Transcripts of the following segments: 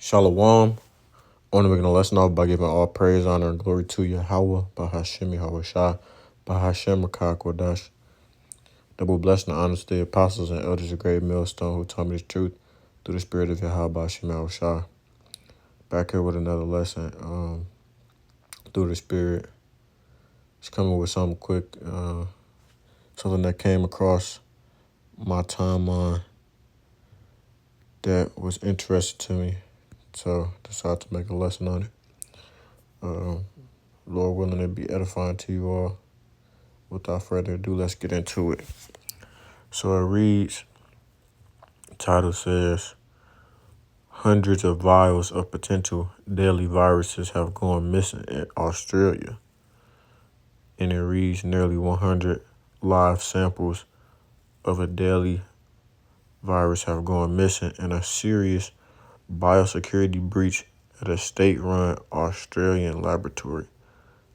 Shalom. I want to begin a lesson off by giving all praise, honor, and glory to Yahweh, Bahashem Yahweh Shai, Bahashem Rakah Kodash. Double blessing and honor to the apostles and elders of Great Millstone who taught me the truth through the spirit of Yahweh, Bahashem Yahweh Shai. Back here with another lesson through the spirit. Just coming with something quick, something that came across my timeline that was interesting to me. So decided to make a lesson on it. Lord willing, to be edifying to you all. Without further ado, let's get into it. So it reads, the title says, hundreds of vials of potential deadly viruses have gone missing in Australia. And it reads, nearly 100 live samples of a deadly virus have gone missing in a serious biosecurity breach at a state-run Australian laboratory.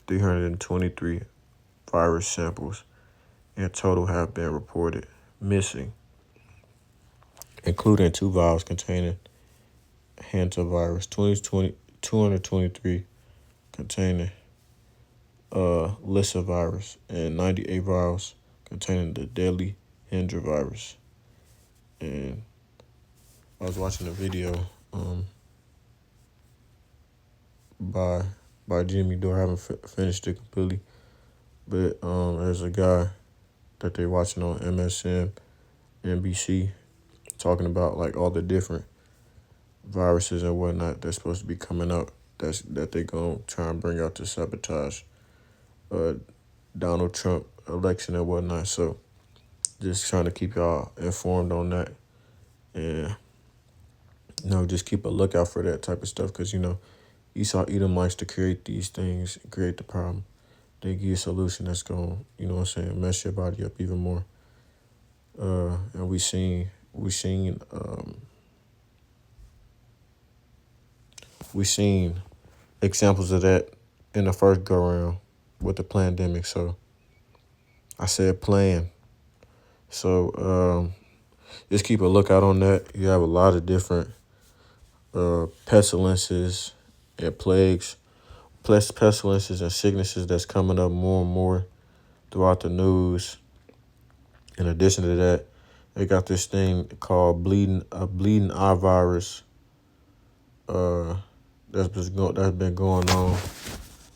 323 virus samples in total have been reported missing, including 2 vials containing hantavirus, 223 containing lyssavirus, and 98 vials containing the deadly Hendra virus. And I was watching a video by Jimmy Dore. I haven't finished it completely, but there's a guy that they're watching on MSN, NBC, talking about like all the different viruses and whatnot that's supposed to be coming out that they gonna try and bring out to sabotage Donald Trump election and whatnot. So just trying to keep y'all informed on that, and just keep a lookout for that type of stuff, because Esau Edom likes to create these things, create the problem. They give you a solution that's gonna, mess your body up even more. And we seen examples of that in the first go round with the pandemic. So I said plan. So just keep a lookout on that. You have a lot of different pestilences and plagues, plus pestilences and sicknesses that's coming up more and more throughout the news. In addition to that, they got this thing called bleeding eye virus. That's been going on.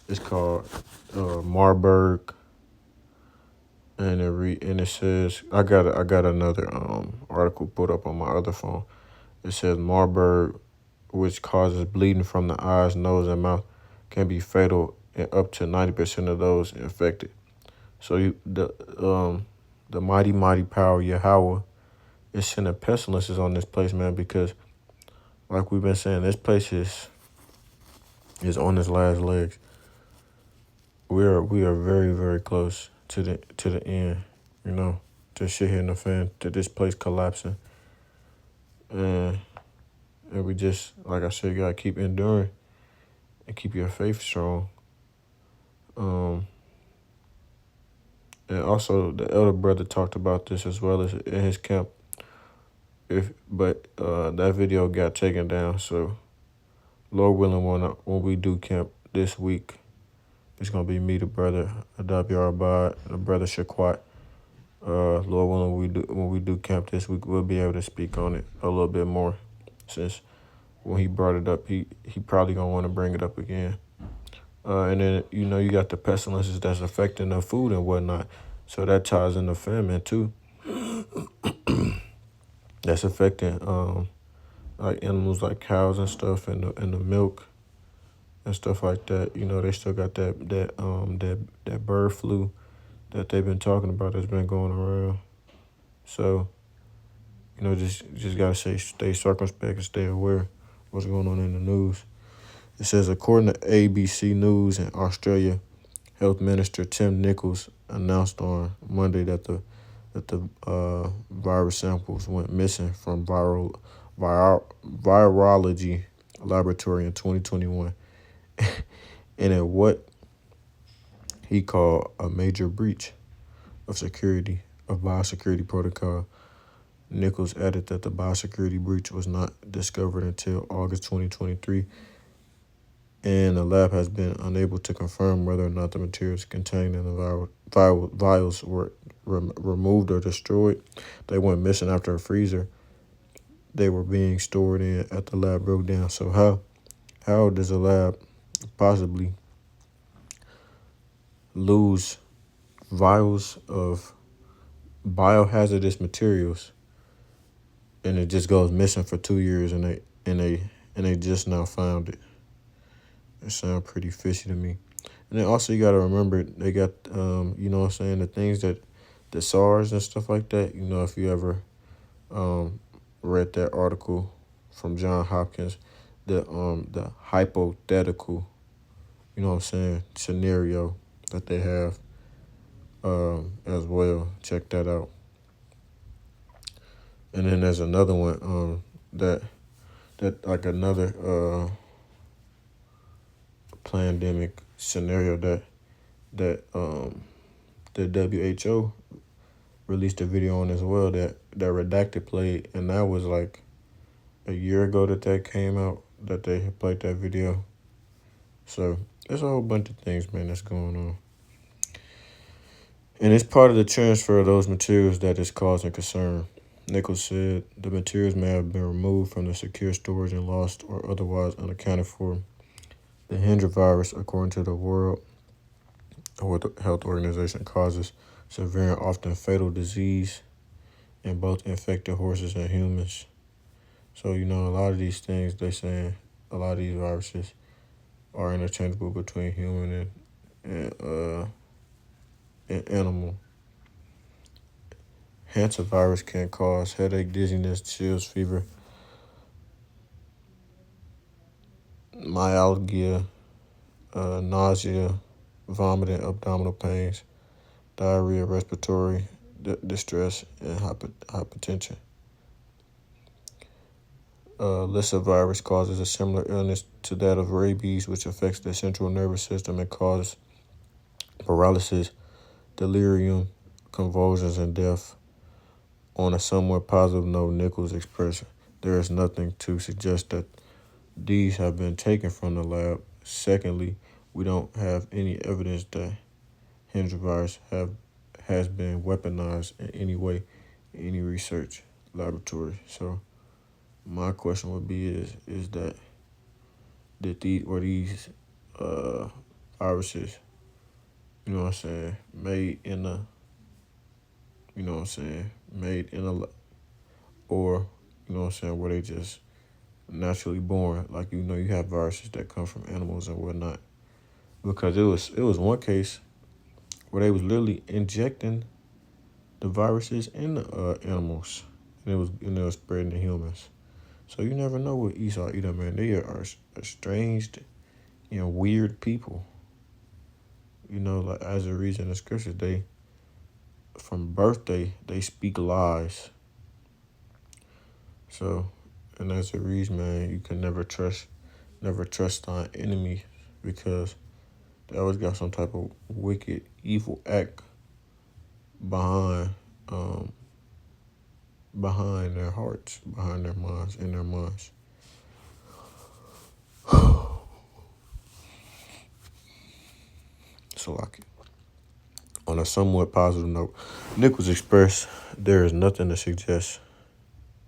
It's called Marburg, and it says I got another article put up on my other phone. It says Marburg, which causes bleeding from the eyes, nose, and mouth, can be fatal in up to 90% of those infected. So the mighty power Yahweh is sending pestilences on this place, man, because like we've been saying, this place is on its last legs. We are very, very close to the end, to shit hitting the fan, to this place collapsing. And we just, like I said, you gotta keep enduring and keep your faith strong. And also the elder brother talked about this as well as in his camp. But that video got taken down. So Lord willing, when we do camp this week, it's gonna be me, the brother Adab Yarabad, the brother Shaquat. Lord willing, when we do camp this week, we'll be able to speak on it a little bit more, since when he brought it up, he probably gonna want to bring it up again. And then you got the pestilences that's affecting the food and whatnot, so that ties into famine too. That's affecting like animals like cows and stuff, and the milk and stuff like that. They still got that bird flu that they've been talking about that's been going around. So just gotta stay circumspect and stay aware what's going on in the news. It says, according to ABC News in Australia, Health Minister Tim Nichols announced on Monday that the virus samples went missing from virology laboratory in 2021, and in what he called a major breach of biosecurity protocol. Nichols added that the biosecurity breach was not discovered until August 2023, and the lab has been unable to confirm whether or not the materials contained in the vials were removed or destroyed. They went missing after a freezer they were being stored in at the lab broke down. So how does a lab possibly lose vials of biohazardous materials and it just goes missing for 2 years and they just now found it? It sounds pretty fishy to me. And then also you gotta remember they got you know what I'm saying, the things that the SARS and stuff like that, you know, if you ever um read that article from John Hopkins, the hypothetical, you know what I'm saying, scenario that they have as well. Check that out. And then there's another one that like another pandemic scenario that the WHO released a video on as well that Redacted played, and that was like a year ago that came out, that they had played that video. So there's a whole bunch of things, man, that's going on. And it's part of the transfer of those materials that is causing concern. Nichols said the materials may have been removed from the secure storage and lost or otherwise unaccounted for. The Hendra virus, according to the World Health Organization, causes severe and often fatal disease in both infected horses and humans. So, you know, a lot of these things, they're saying a lot of these viruses are interchangeable between human and animal. Hantavirus can cause headache, dizziness, chills, fever, myalgia, nausea, vomiting, abdominal pains, diarrhea, respiratory distress, and hypertension. Lassa virus causes a similar illness to that of rabies, which affects the central nervous system and causes paralysis, delirium, convulsions, and death. On a somewhat positive note, Nichols expressed there is nothing to suggest that these have been taken from the lab. Secondly, we don't have any evidence that Hendra virus has been weaponized in any way in any research laboratory. So my question would be is that these viruses, you know what I'm saying, made in a, you know what I'm saying, made in a, or, you know what I'm saying, were they just naturally born? Like, you know, you have viruses that come from animals and whatnot. Because it was one case where they was literally injecting the viruses in the animals, and it was spreading to humans. So you never know what Esau Edom, man. They are estranged, you know, weird people. You know, like as a reason in the scriptures, they from birth they speak lies. So, and as a reason, man, you can never trust thine enemy, because they always got some type of wicked, evil act behind behind their hearts, behind their minds, in their minds. So, like, on a somewhat positive note, Nichols expressed there is nothing to suggest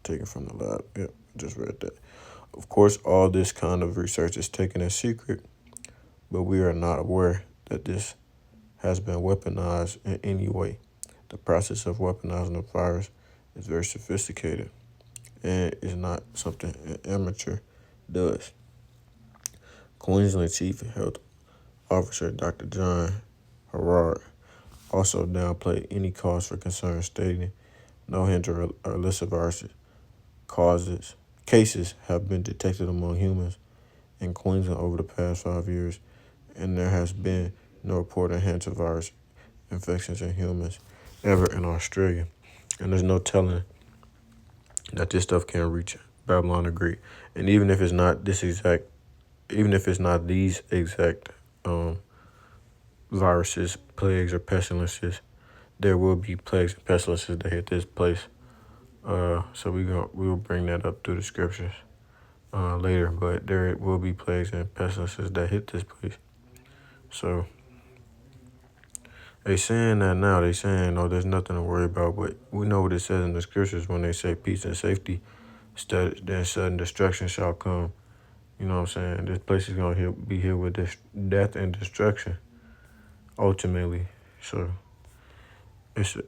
taken from the lab. Yep, just read that. Of course, all this kind of research is taken in secret, but we are not aware that this has been weaponized in any way. The process of weaponizing a virus is very sophisticated and is not something an amateur does. Queensland Chief Health Officer Dr. John Herrard also downplayed any cause for concern, stating no Hendra or Lassa virus cases have been detected among humans in Queensland over the past 5 years, and there has been no reported hantavirus infections in humans ever in Australia. And there's no telling that this stuff can reach Babylon the Great. And even if it's not these exact viruses, plagues, or pestilences, there will be plagues and pestilences that hit this place So we will bring that up through the scriptures later. But there will be plagues and pestilences that hit this place. So they saying that now. They saying, "Oh, there's nothing to worry about." But we know what it says in the scriptures when they say peace and safety, then sudden destruction shall come. You know what I'm saying? This place is gonna be hit with this death and destruction ultimately. So it's it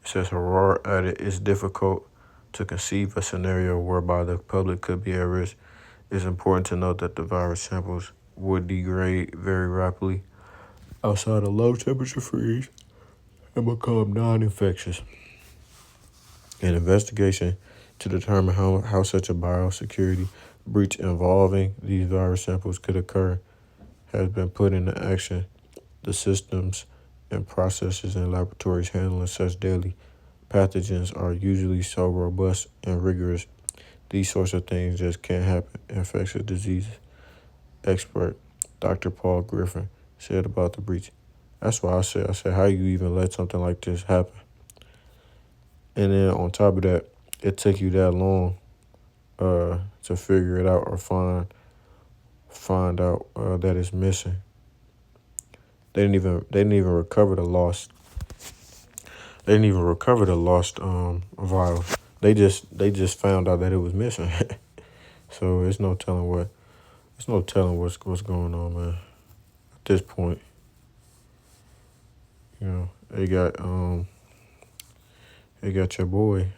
says Harrar added, "It's difficult to conceive a scenario whereby the public could be at risk. It's important to note that the virus samples would degrade very rapidly outside of low temperature freeze and become non-infectious. An investigation to determine how such a biosecurity breach involving these virus samples could occur has been put into action. The systems and processes in laboratories handling such deadly pathogens are usually so robust and rigorous. These sorts of things just can't happen." Infectious diseases expert Dr. Paul Griffin said about the breach. That's why I said, how you even let something like this happen? And then on top of that, it took you that long to figure it out or find out that it's missing. They didn't even recover the lost. They didn't even recover the lost vials. They just found out that it was missing. So it's no telling what's going on, man. At this point, they got your boy.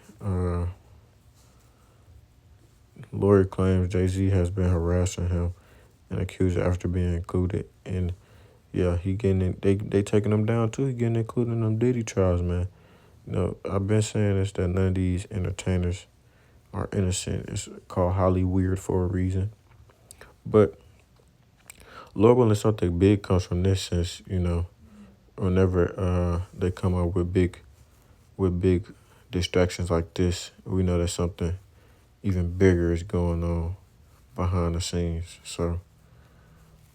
Lawyer claims Jay-Z has been harassing him and accused after being included in. Yeah, he getting it. They taking him down too. He getting included in them Diddy trials, man. I've been saying this, that none of these entertainers are innocent. It's called Holly Weird for a reason. But Lord willing, something big comes from this, since whenever they come up with big distractions like this, we know that something even bigger is going on behind the scenes. So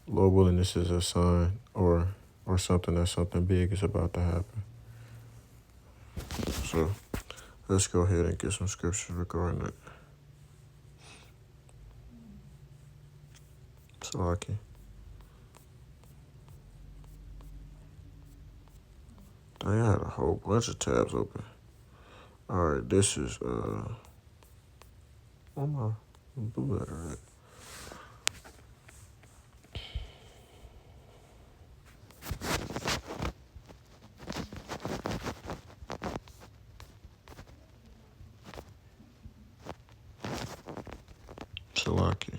Lord willing, this is a sign or something big is about to happen. So let's go ahead and get some scriptures regarding it. Salaki. Dang, I had a whole bunch of tabs open. All right, this is where my blue letter at? Salaki.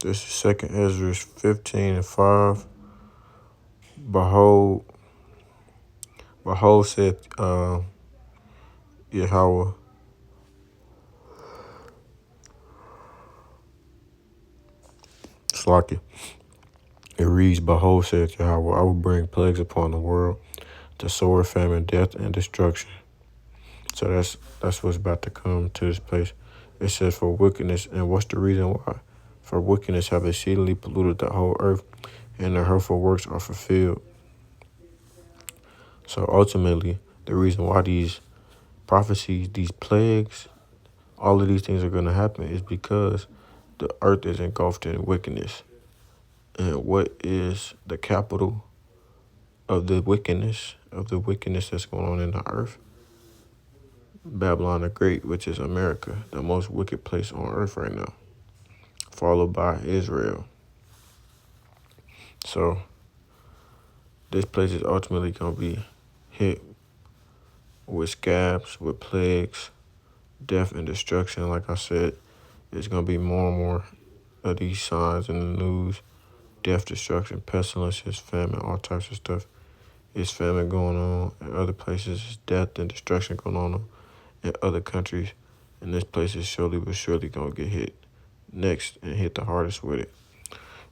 This is Second Ezra 15:5. Behold, said Yahweh. Salaki. It reads, "Behold, said Yahweh, I will bring plagues upon the world, the sword, famine, death, and destruction." So that's what's about to come to this place. It says, "For wickedness," and what's the reason why? "For wickedness have exceedingly polluted the whole earth, and their hurtful works are fulfilled." So ultimately, the reason why these prophecies, these plagues, all of these things are going to happen is because the earth is engulfed in wickedness. And what is the capital of the wickedness that's going on in the earth? Babylon the Great, which is America, the most wicked place on earth right now, followed by Israel. So this place is ultimately going to be hit with scabs, with plagues, death, and destruction. Like I said, there's going to be more and more of these signs in the news: death, destruction, pestilences, famine, all types of stuff. It's famine going on in other places. It's death and destruction going on in other countries. And this place is surely going to get hit next and hit the hardest with it.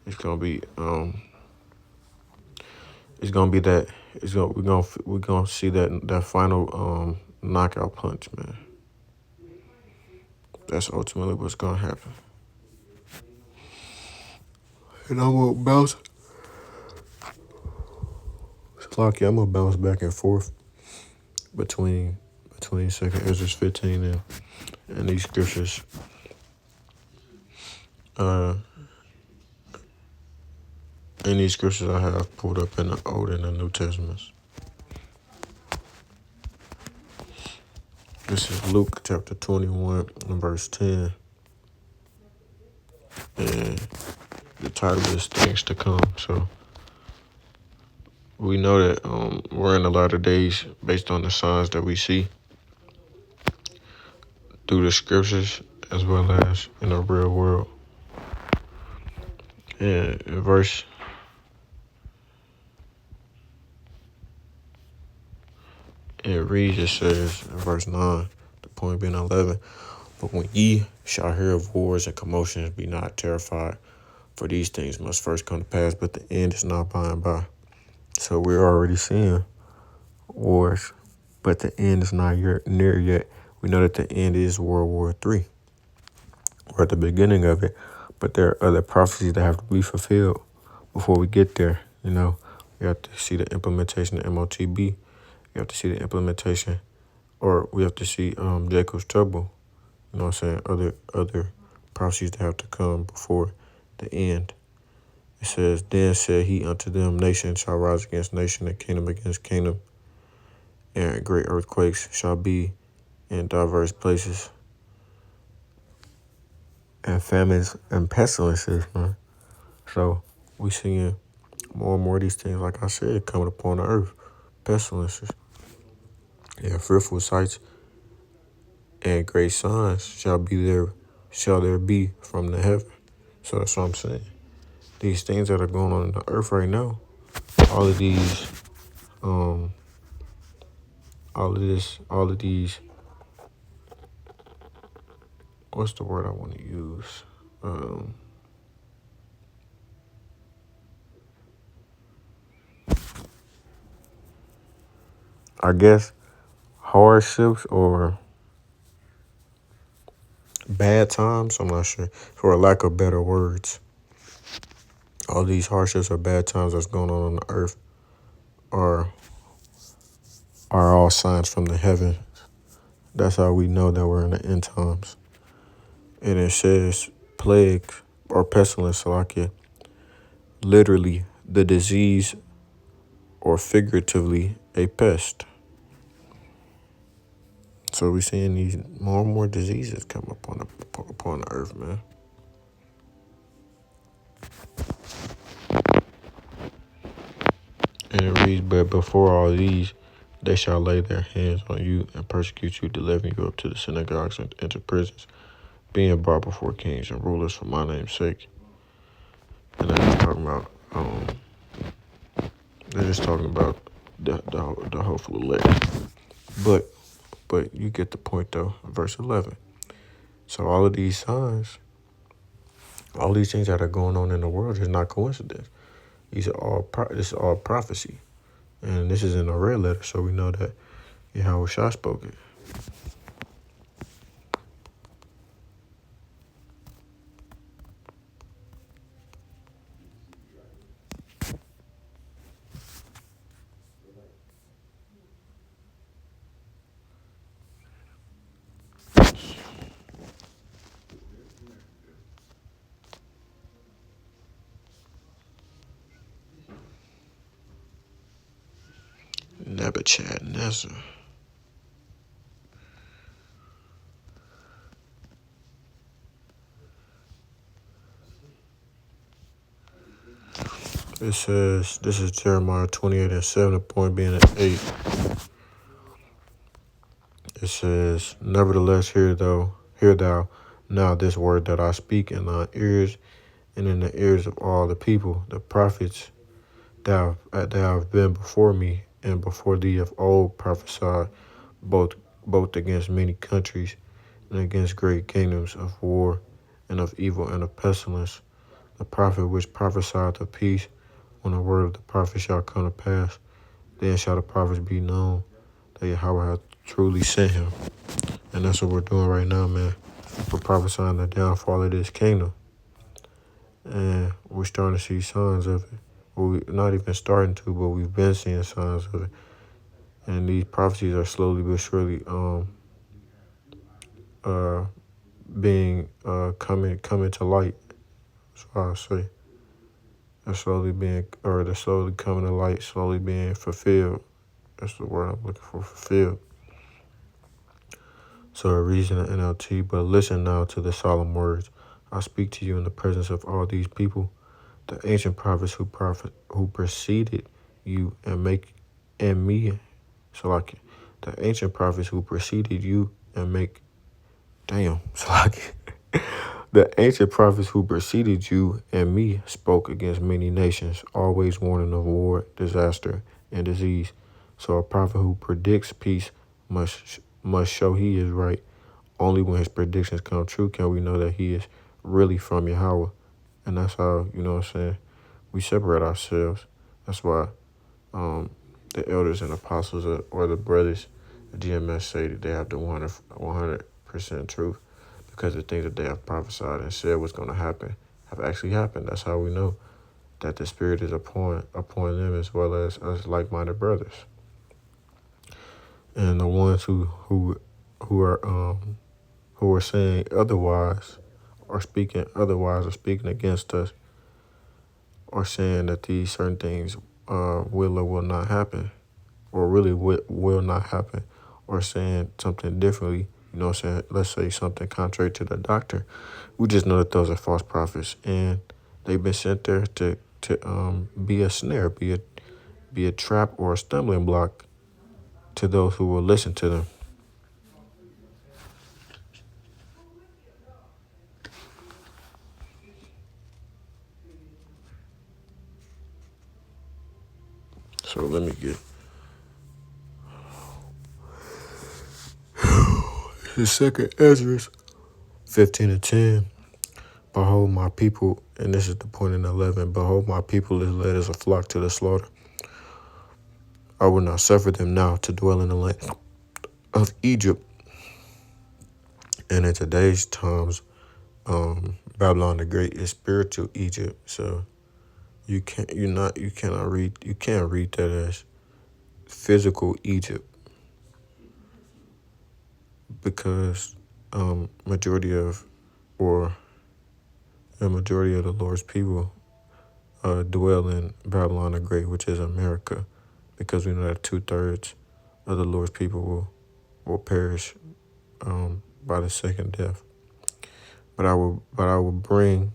It's going to be we're going to see that final knockout punch, man. That's ultimately what's gonna happen. And I'm gonna bounce. It's lucky I'm gonna bounce back and forth between Second Ezra 15 and these scriptures. Uh, in these scriptures I have pulled up in the Old and the New Testaments. This is Luke chapter 21 and verse 10. And the title is Things to Come. So we know that we're in the latter days based on the signs that we see through the scriptures as well as in the real world. And in verse it reads, it says in verse 9, the point being 11, but when ye shall hear of wars and commotions, be not terrified, for these things must first come to pass, but the end is not by and by. So we're already seeing wars, but the end is not near yet. We know that the end is World War III. We're at the beginning of it, but there are other prophecies that have to be fulfilled before we get there. You know, we have to see the implementation of MOTB. We have to see the implementation, or we have to see Jacob's trouble. You know what I'm saying? Other prophecies that have to come before the end. It says, then said he unto them, nation shall rise against nation, and kingdom against kingdom, and great earthquakes shall be in diverse places, and famines and pestilences, man. So we seeing more and more of these things, like I said, coming upon the earth. Pestilences. Yeah, fearful sights and great signs shall there be from the heaven. So that's what I'm saying. These things that are going on in the earth right now, all of these, what's the word I want to use? I guess hardships or bad times, I'm not sure, for a lack of better words. All these hardships or bad times that's going on the earth are all signs from the heaven. That's how we know that we're in the end times. And it says plague or pestilence, Salakia, literally the disease or figuratively a pest. So we're seeing these more and more diseases come upon the earth, man. And it reads, but before all these, they shall lay their hands on you and persecute you, delivering you up to the synagogues and into prisons, being brought before kings and rulers for my name's sake. And they're just talking about, the hopeful elect. But you get the point though. Verse 11. So all of these signs, all these things that are going on in the world is not coincidence. This is all prophecy, and this is in a red letter, so we know that Yahweh Shah spoke it. Nebuchadnezzar. It says, this is Jeremiah 28 and 7, the point being at 8. It says, nevertheless, hear thou now this word that I speak in thine ears and in the ears of all the people, the prophets that have been before me and before thee of old prophesied both against many countries and against great kingdoms of war and of evil and of pestilence. The prophet which prophesied of peace, when the word of the prophet shall come to pass, then shall the prophets be known that Yahweh hath truly sent him. And that's what we're doing right now, man. We're prophesying the downfall of this kingdom. And we're starting to see signs of it. Well, we're not even starting to, but we've been seeing signs of it. And these prophecies are slowly but surely uh being coming to light. That's what I say. They're slowly coming to light, slowly being fulfilled. That's the word I'm looking for, fulfilled. So a reason in NLT, but listen now to the solemn words. I speak to you in the presence of all these people, the ancient prophets who preceded you and me. So like the ancient prophets who preceded you and make so like the ancient prophets who preceded you and me spoke against many nations, always warning of war, disaster, and disease. So a prophet who predicts peace must show he is right. Only when his predictions come true can we know that he is really from Yahweh. And that's how, what I'm saying, we separate ourselves. That's why the elders and apostles or the brothers at GMS say that they have the 100% truth, because the things that they have prophesied and said was going to happen have actually happened. That's how we know that the Spirit is upon them as well as us like-minded brothers. And the ones who are saying otherwise, or speaking otherwise, or speaking against us, or saying that these certain things will or will not happen, or really will not happen, or saying something differently, saying, let's say something contrary to the doctrine, we just know that those are false prophets, and they've been sent there to be a snare, be a trap or a stumbling block to those who will listen to them. So let me get the second Ezra 15:10. Behold my people, and this is the point in 11. Behold my people is led as a flock to the slaughter. I will not suffer them now to dwell in the land of Egypt. And in today's times, Babylon the Great is spiritual Egypt. So you can't read that as physical Egypt, because majority of the Lord's people dwell in Babylon the Great, which is America, because we know that 2/3 of the Lord's people will perish by the second death. But I will bring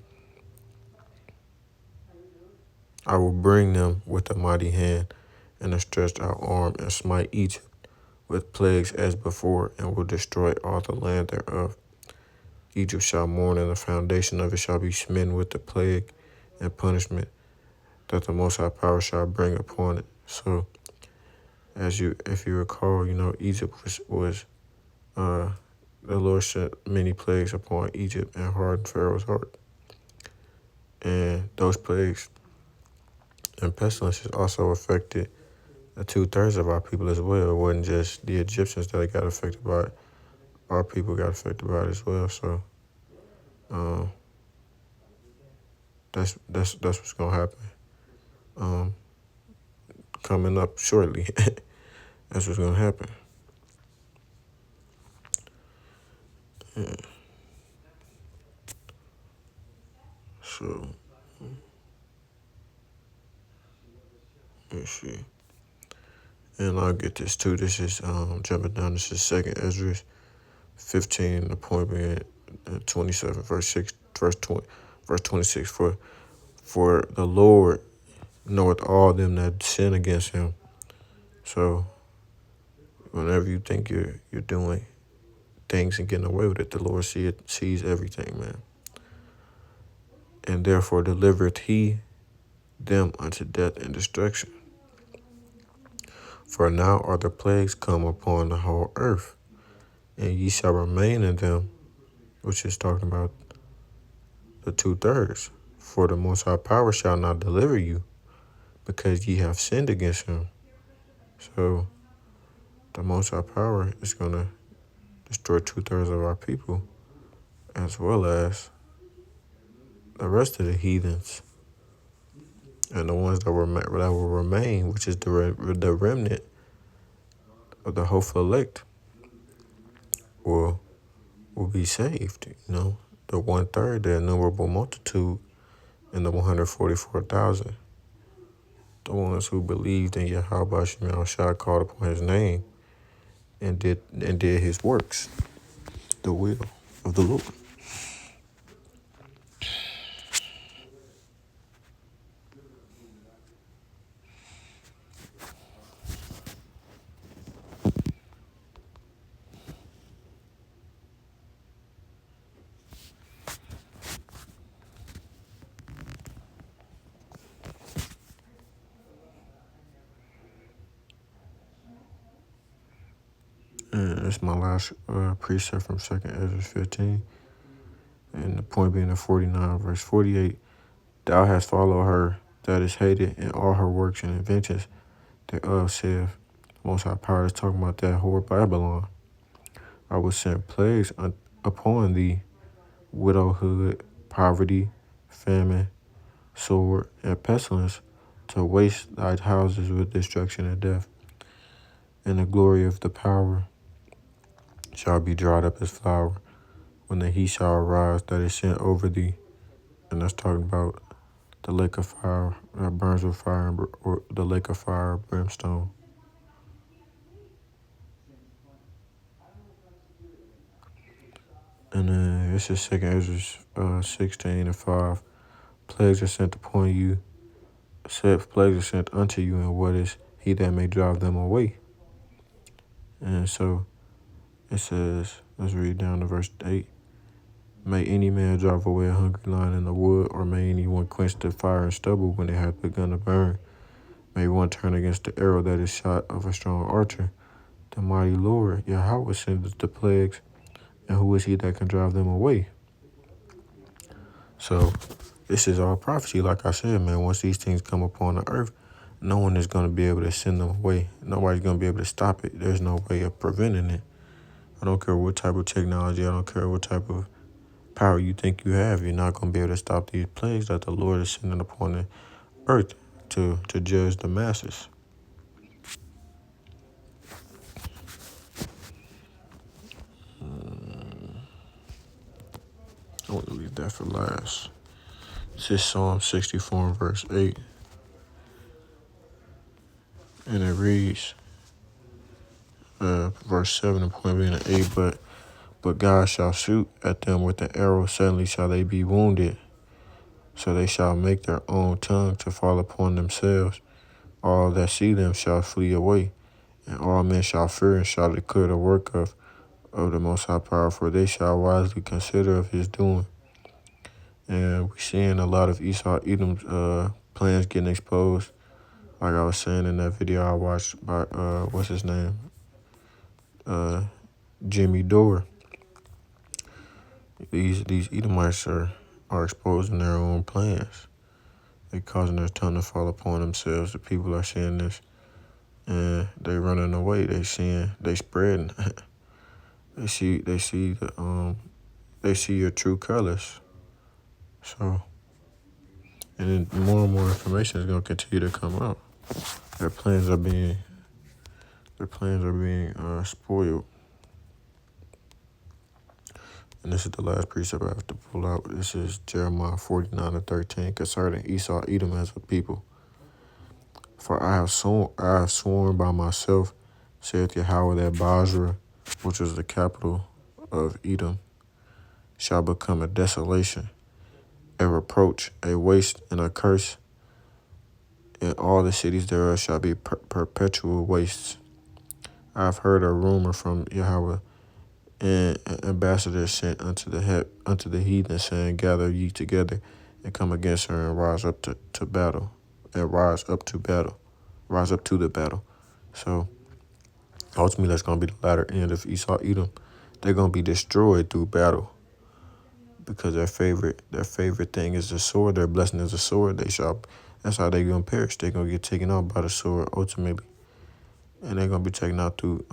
them with a mighty hand and a stretched out arm, and smite Egypt with plagues as before, and will destroy all the land thereof. Egypt shall mourn, and the foundation of it shall be smitten with the plague and punishment that the Most High Power shall bring upon it. So, if you recall, Egypt was the Lord sent many plagues upon Egypt and hardened Pharaoh's heart. And those plagues and pestilences also affected the 2/3 of our people as well. It wasn't just the Egyptians that got affected by it. Our people got affected by it as well. So that's what's gonna happen. Coming up shortly. That's what's gonna happen. Yeah. So let's see. And I'll get this too. This is jumping down. This is second Ezra 15, the point being 27, verse 6, verse 20, verse 26. For the Lord knoweth all them that sin against him. So whenever you think you're doing things and getting away with it, the Lord sees everything, man. And therefore delivereth he them unto death and destruction. For now are the plagues come upon the whole earth, and ye shall remain in them, which is talking about the 2/3. For the Most High Power shall not deliver you, because ye have sinned against him. So the Most High Power is going to destroy 2/3 of our people, as well as the rest of the heathens and the ones that will remain, which is the remnant of the hopeful elect, will be saved. The 1/3, the innumerable multitude, and the 144,000, the ones who believed in Yahweh Shem Shah, called upon His name, and did His works, the will of the Lord. And it's my last precept from 2nd Ezra 15. And the point being in 49, verse 48, thou hast followed her that is hated in all her works and inventions thereof, saith Most High Power. Is talking about that whore Babylon. I will send plagues upon thee, widowhood, poverty, famine, sword, and pestilence, to waste thy houses with destruction and death. And the glory of the power shall be dried up as flour, when the heat shall arise that is sent over thee. And that's talking about the lake of fire that burns with fire, or the lake of fire, brimstone. And then this is 2nd Ezra 16:5. Plagues are sent upon you. Plagues are sent unto you, and what is he that may drive them away? And so it says, let's read down to verse 8. May any man drive away a hungry lion in the wood, or may anyone quench the fire and stubble when it hath begun to burn? May one turn against the arrow that is shot of a strong archer? The mighty Lord Yahweh sendeth the plagues, and who is he that can drive them away? So this is all prophecy. Like I said, man, once these things come upon the earth, no one is going to be able to send them away. Nobody's going to be able to stop it. There's no way of preventing it. I don't care what type of technology, I don't care what type of power you think you have, you're not going to be able to stop these plagues that the Lord is sending upon the earth to judge the masses. I want to leave that for last. This is Psalm 64 and verse 8. And it reads, verse 7 and point being an 8, but God shall shoot at them with an arrow, suddenly shall they be wounded. So they shall make their own tongue to fall upon themselves. All that see them shall flee away, and all men shall fear and shall declare the work of the Most High Power, for they shall wisely consider of His doing. And we're seeing a lot of Esau Edom's plans getting exposed. Like I was saying in that video I watched by what's his name, Jimmy Dore. These Edomites are exposing their own plans. They're causing their tongue to fall upon themselves. The people are seeing this, and they running away. They spreading. They see your true colors. So, and then more and more information is going to continue to come out. Their plans are being spoiled. And this is the last precept I have to pull out. This is Jeremiah 49:13 concerning Esau Edom as a people. For I have sworn by myself, saith Yahweh, that Basra, which is the capital of Edom, shall become a desolation, a reproach, a waste, and a curse, and all the cities thereof shall be perpetual wastes. I have heard a rumor from Yahweh, and ambassadors sent unto the heathen, saying, gather ye together and come against her, and rise up to battle, rise up to the battle. So ultimately, that's going to be the latter end of Esau Edom. They're going to be destroyed through battle, because their favorite thing is the sword. Their blessing is the sword. That's how they're going to perish. They're going to get taken out by the sword ultimately. and they're gonna be taken out through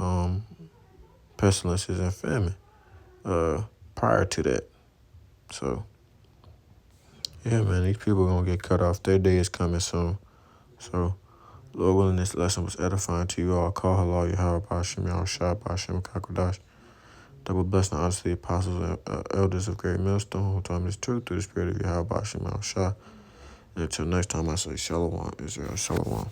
pestilences and famine. Prior to that, so yeah, man, these people are gonna get cut off. Their day is coming soon. So, Lord willing, this lesson was edifying to you all. Call halal Yahweh Bashim Yahushua Bashim Kakodash. Double blessed and honestly, apostles and elders of Great Millstone who taught me this truth through the spirit of Yahweh Bashim Yahushua. And until next time, I say Shalom, Israel, Shalom.